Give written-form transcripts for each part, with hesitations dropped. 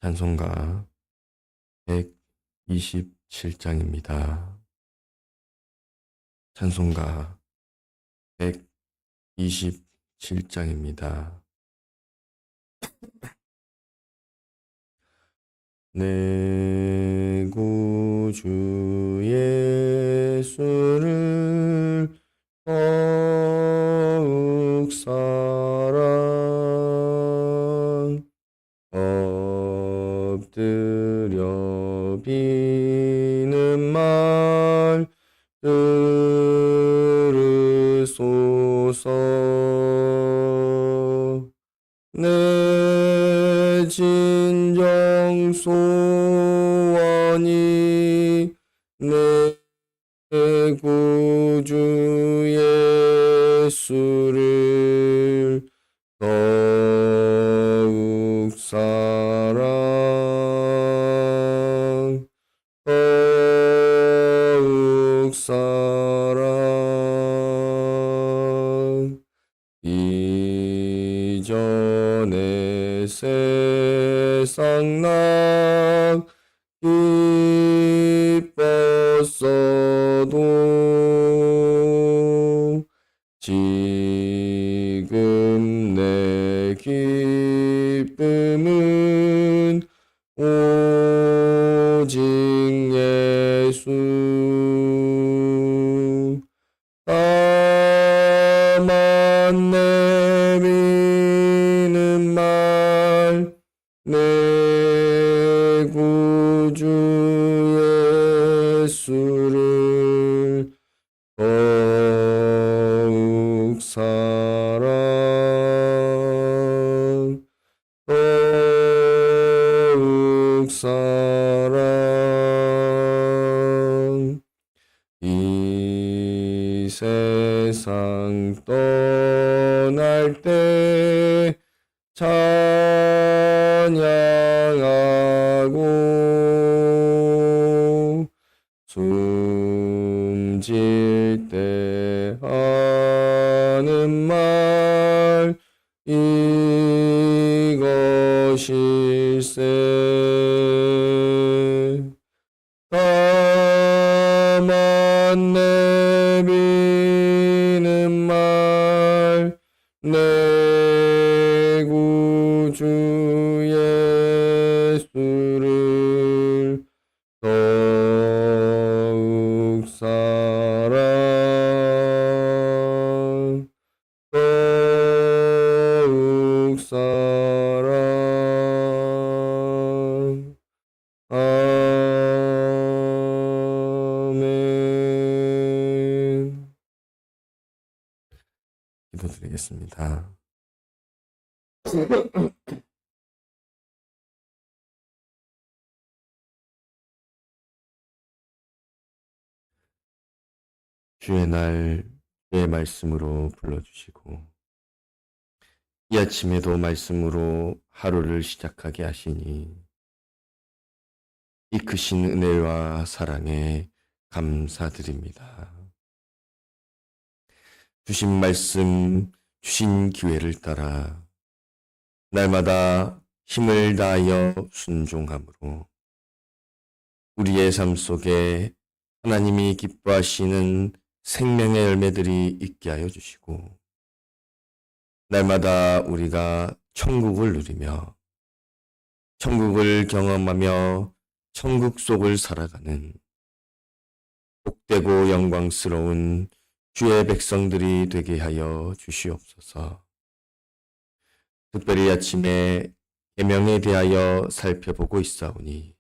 찬송가 127장입니다. 찬송가 127장입니다. 내 구주 예수를 더욱 사랑 엎드려 비는 말 들으소서. 내 진정 소원이 내 구주 예수를 더욱 사랑 더욱 사랑 이전에 세상 나 기뻤어도 지금 내 기쁨은 오직 예수. 다만 내미는 말 내 구주 예수를 더욱 사랑 더욱 사랑 이 세상 떠날 때 찬양하고 숨질 때 하는 말 이것일세. 다만 내미는 말 내 구주 예수를 더욱 사랑 더욱 사랑. 아멘. 기도드리겠습니다. 주의 날 주의 말씀으로 불러주시고 이 아침에도 말씀으로 하루를 시작하게 하시니 이 크신 은혜와 사랑에 감사드립니다. 주신 말씀, 주신 기회를 따라 날마다 힘을 다하여 순종함으로 우리의 삶 속에 하나님이 기뻐하시는 생명의 열매들이 있게 하여 주시고 날마다 우리가 천국을 누리며 천국을 경험하며 천국 속을 살아가는 복되고 영광스러운 주의 백성들이 되게 하여 주시옵소서. 특별히 아침에 계명에 대하여 살펴보고 있사오니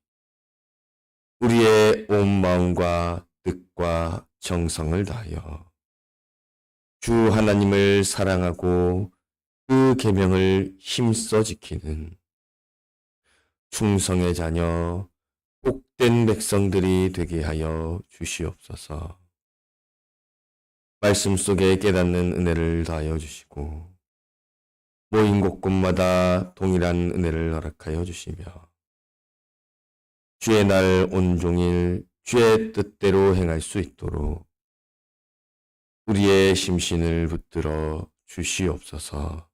우리의 온 마음과 뜻과 정성을 다하여 주 하나님을 사랑하고 그 계명을 힘써 지키는 충성의 자녀 복된 백성들이 되게 하여 주시옵소서. 말씀 속에 깨닫는 은혜를 다하여 주시고 모인 곳곳마다 동일한 은혜를 허락하여 주시며 주의 날 온종일 주의 뜻대로 행할 수 있도록 우리의 심신을 붙들어 주시옵소서.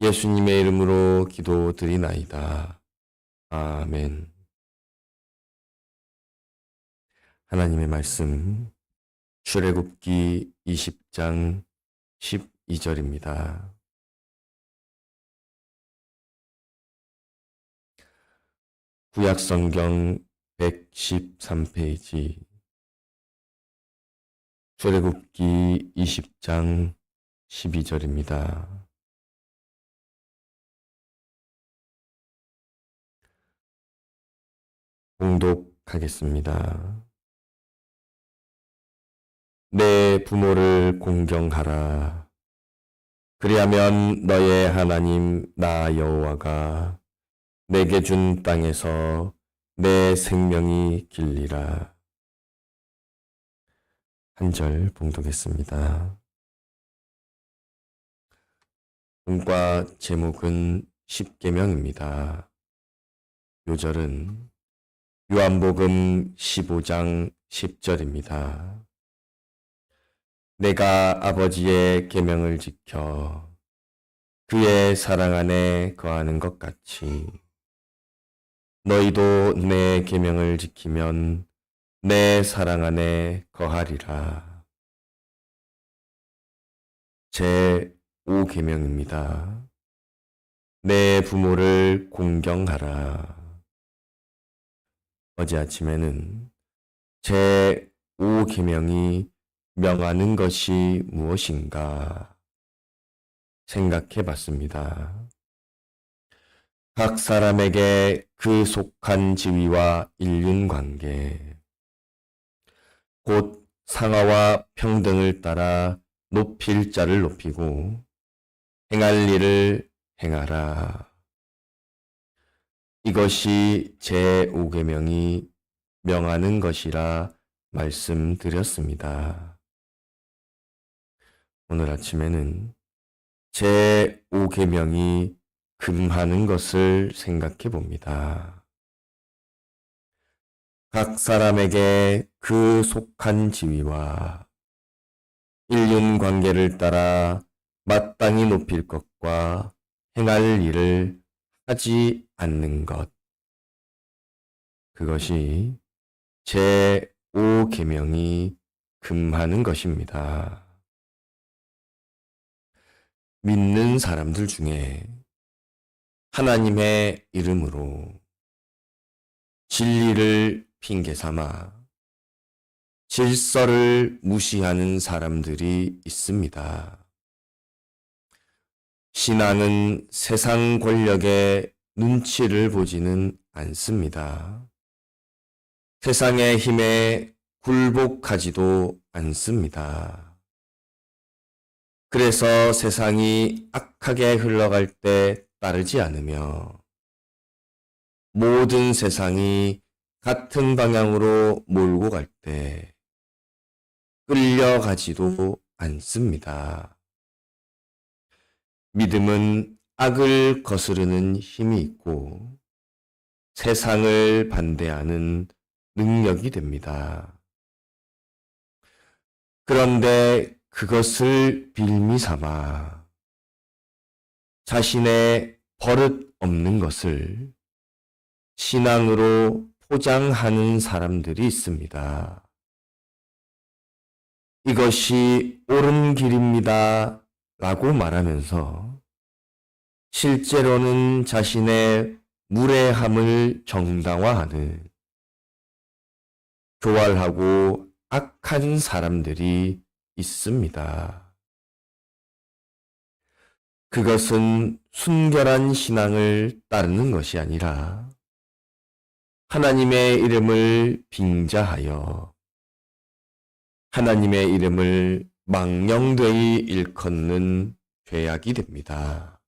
예수님의 이름으로 기도드리나이다. 아멘. 하나님의 말씀 출애굽기 20장 12절입니다. 구약성경 113페이지 출애굽기 20장 12절입니다. 봉독하겠습니다. 내 부모를 공경하라. 그리하면 너의 하나님 나 여호와가 내게 준 땅에서 내 생명이 길리라. 한 절 봉독했습니다. 본과 제목은 십계명입니다. 요절은 요한복음 15장 10절입니다. 내가 아버지의 계명을 지켜 그의 사랑 안에 거하는 것 같이 너희도 내 계명을 지키면 내 사랑 안에 거하리라. 제 5계명입니다. 내 부모를 공경하라. 어제 아침에는 제 5계명이 명하는 것이 무엇인가 생각해 봤습니다. 각 사람에게 그 속한 지위와 인륜관계, 곧 상하와 평등을 따라 높일 자를 높이고 행할 일을 행하라. 이것이 제5계명이 명하는 것이라 말씀드렸습니다. 오늘 아침에는 제5계명이 금하는 것을 생각해 봅니다. 각 사람에게 그 속한 지위와 인륜관계를 따라 마땅히 높일 것과 행할 일을 하지 않는 것. 그것이 제5계명이 금하는 것입니다. 믿는 사람들 중에 하나님의 이름으로 진리를 핑계 삼아 질서를 무시하는 사람들이 있습니다. 신앙은 세상 권력의 눈치를 보지는 않습니다. 세상의 힘에 굴복하지도 않습니다. 그래서 세상이 악하게 흘러갈 때 따르지 않으며 모든 세상이 같은 방향으로 몰고 갈 때 끌려가지도 않습니다. 믿음은 악을 거스르는 힘이 있고 세상을 반대하는 능력이 됩니다. 그런데 그것을 빌미 삼아 자신의 버릇 없는 것을 신앙으로 포장하는 사람들이 있습니다. 이것이 옳은 길입니다 라고 말하면서 실제로는 자신의 무례함을 정당화하는 교활하고 악한 사람들이 있습니다. 그것은 순결한 신앙을 따르는 것이 아니라 하나님의 이름을 빙자하여 하나님의 이름을 망령되이 일컫는 죄악이 됩니다.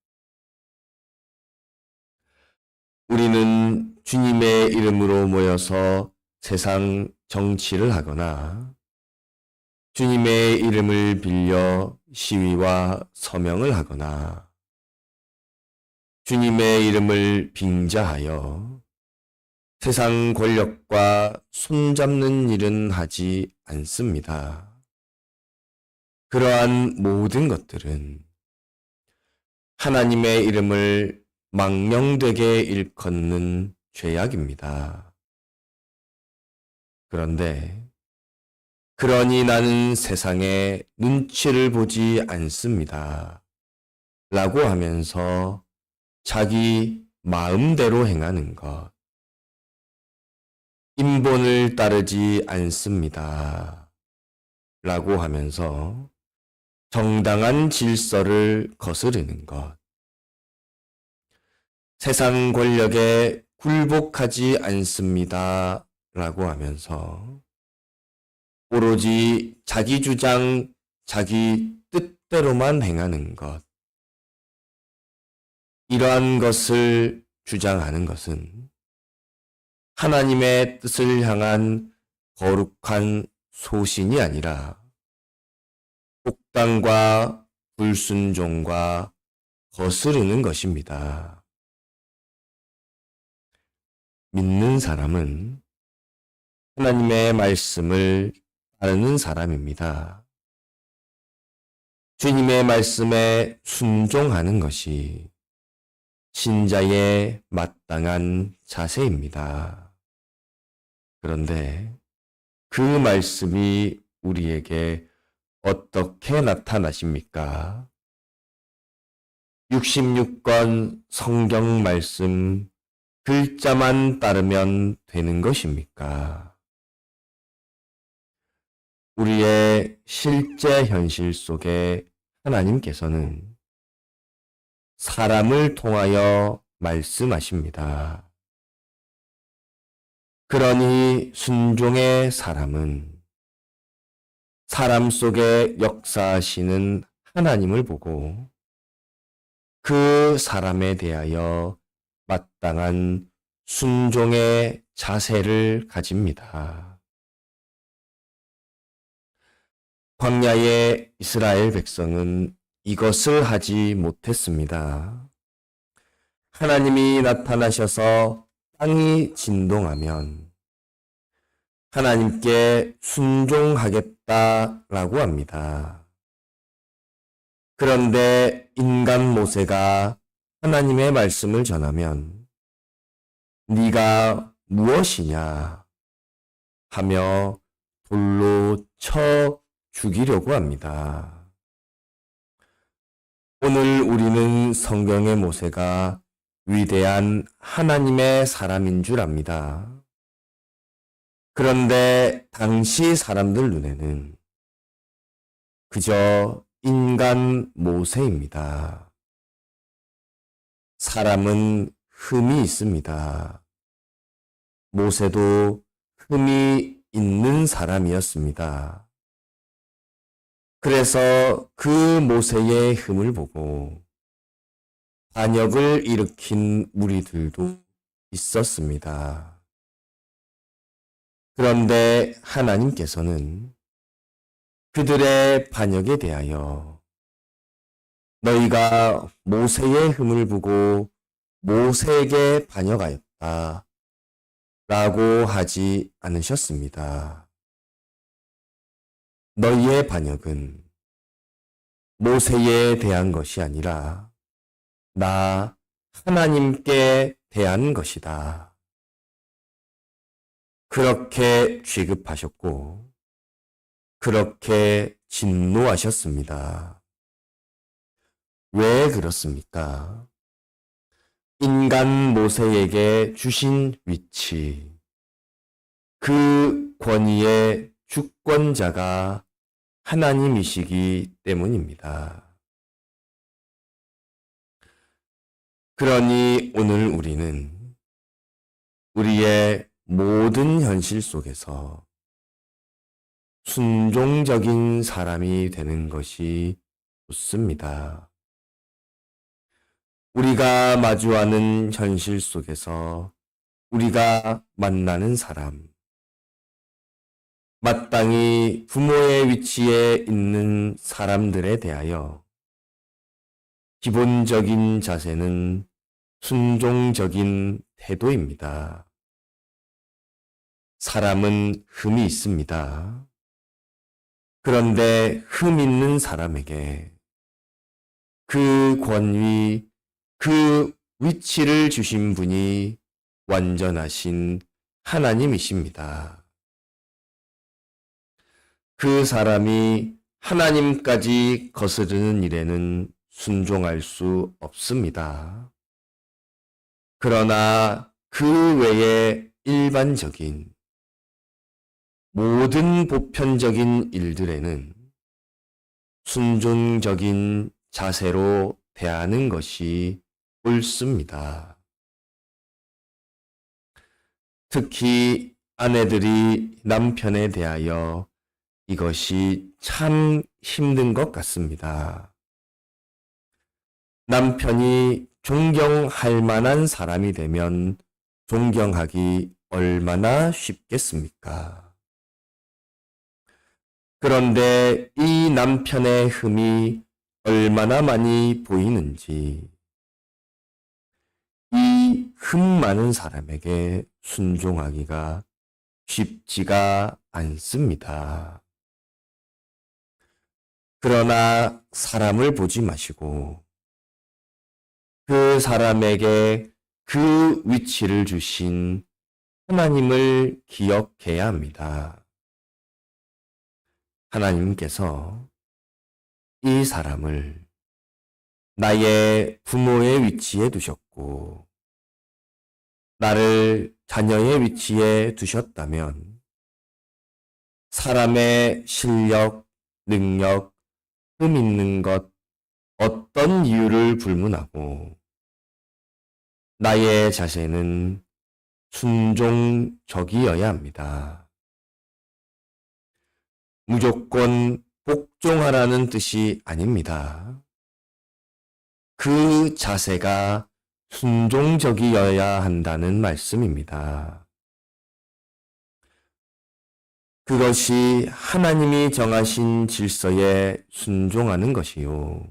우리는 주님의 이름으로 모여서 세상 정치를 하거나 주님의 이름을 빌려 시위와 서명을 하거나 주님의 이름을 빙자하여 세상 권력과 손잡는 일은 하지 않습니다. 그러한 모든 것들은 하나님의 이름을 망령되게 일컫는 죄악입니다. 그런데 그러니 나는 세상에 눈치를 보지 않습니다. 라고 하면서 자기 마음대로 행하는 것, 인본을 따르지 않습니다. 라고 하면서 정당한 질서를 거스르는 것, 세상 권력에 굴복하지 않습니다. 라고 하면서 오로지 자기 주장, 자기 뜻대로만 행하는 것, 이러한 것을 주장하는 것은 하나님의 뜻을 향한 거룩한 소신이 아니라 독단과 불순종과 거스르는 것입니다. 믿는 사람은 하나님의 말씀을 따르는 사람입니다. 주님의 말씀에 순종하는 것이 신자의 마땅한 자세입니다. 그런데 그 말씀이 우리에게 어떻게 나타나십니까? 66권 성경 말씀 글자만 따르면 되는 것입니까? 우리의 실제 현실 속에 하나님께서는 사람을 통하여 말씀하십니다. 그러니 순종의 사람은 사람 속에 역사하시는 하나님을 보고 그 사람에 대하여 마땅한 순종의 자세를 가집니다. 광야의 이스라엘 백성은 이것을 하지 못했습니다. 하나님이 나타나셔서 땅이 진동하면 하나님께 순종하겠다라고 합니다. 그런데 인간 모세가 하나님의 말씀을 전하면 네가 무엇이냐 하며 돌로 쳐 죽이려고 합니다. 오늘 우리는 성경의 모세가 위대한 하나님의 사람인 줄 압니다. 그런데 당시 사람들 눈에는 그저 인간 모세입니다. 사람은 흠이 있습니다. 모세도 흠이 있는 사람이었습니다. 그래서 그 모세의 흠을 보고 반역을 일으킨 무리들도 있었습니다. 그런데 하나님께서는 그들의 반역에 대하여 너희가 모세의 흠을 보고 모세에게 반역하였다 라고 하지 않으셨습니다. 너희의 반역은 모세에 대한 것이 아니라 나 하나님께 대한 것이다. 그렇게 취급하셨고 그렇게 진노하셨습니다. 왜 그렇습니까? 인간 모세에게 주신 위치, 그 권위의 주권자가 하나님이시기 때문입니다. 그러니 오늘 우리는 우리의 모든 현실 속에서 순종적인 사람이 되는 것이 좋습니다. 우리가 마주하는 현실 속에서 우리가 만나는 사람, 마땅히 부모의 위치에 있는 사람들에 대하여 기본적인 자세는 순종적인 태도입니다. 사람은 흠이 있습니다. 그런데 흠 있는 사람에게 그 권위, 그 위치를 주신 분이 완전하신 하나님이십니다. 그 사람이 하나님까지 거스르는 일에는 순종할 수 없습니다. 그러나 그 외의 일반적인 모든 보편적인 일들에는 순종적인 자세로 대하는 것이 옳습니다. 특히 아내들이 남편에 대하여 이것이 참 힘든 것 같습니다. 남편이 존경할 만한 사람이 되면 존경하기 얼마나 쉽겠습니까? 그런데 이 남편의 흠이 얼마나 많이 보이는지, 이 흠 많은 사람에게 순종하기가 쉽지가 않습니다. 그러나 사람을 보지 마시고 그 사람에게 그 위치를 주신 하나님을 기억해야 합니다. 하나님께서 이 사람을 나의 부모의 위치에 두셨고 나를 자녀의 위치에 두셨다면 사람의 실력, 능력, 흠 있는 것, 어떤 이유를 불문하고 나의 자세는 순종적이어야 합니다. 무조건 복종하라는 뜻이 아닙니다. 그 자세가 순종적이어야 한다는 말씀입니다. 그것이 하나님이 정하신 질서에 순종하는 것이요.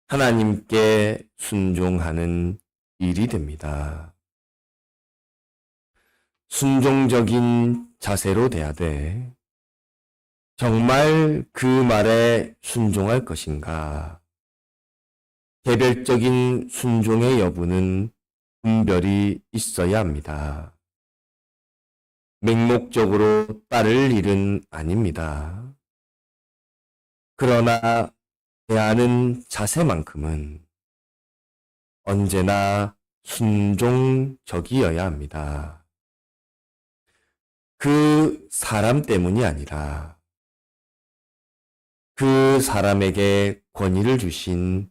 하나님께 순종하는 일이 됩니다. 순종적인 자세로 대하되 정말 그 말에 순종할 것인가? 개별적인 순종의 여부는 분별이 있어야 합니다. 맹목적으로 따를 일은 아닙니다. 그러나 대하는 자세만큼은 언제나 순종적이어야 합니다. 그 사람 때문이 아니라 그 사람에게 권위를 주신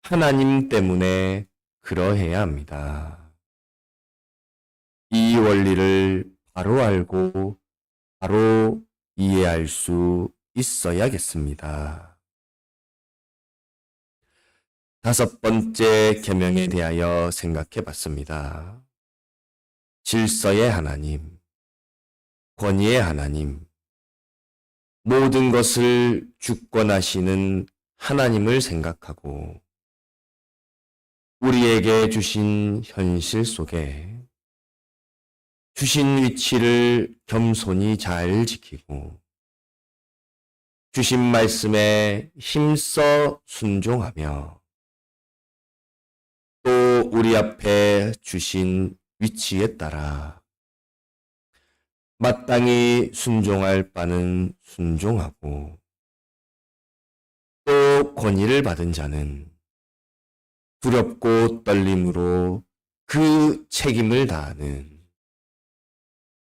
하나님 때문에 그러해야 합니다. 이 원리를 바로 알고 바로 이해할 수 있어야겠습니다. 5번째 계명에 대하여 생각해 봤습니다. 질서의 하나님, 권위의 하나님, 모든 것을 주권하시는 하나님을 생각하고 우리에게 주신 현실 속에 주신 위치를 겸손히 잘 지키고 주신 말씀에 힘써 순종하며 또 우리 앞에 주신 위치에 따라 마땅히 순종할 바는 순종하고 또 권위를 받은 자는 두렵고 떨림으로 그 책임을 다하는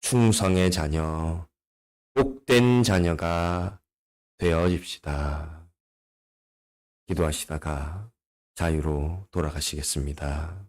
충성의 자녀, 복된 자녀가 되어집시다. 기도하시다가 자유로 돌아가시겠습니다.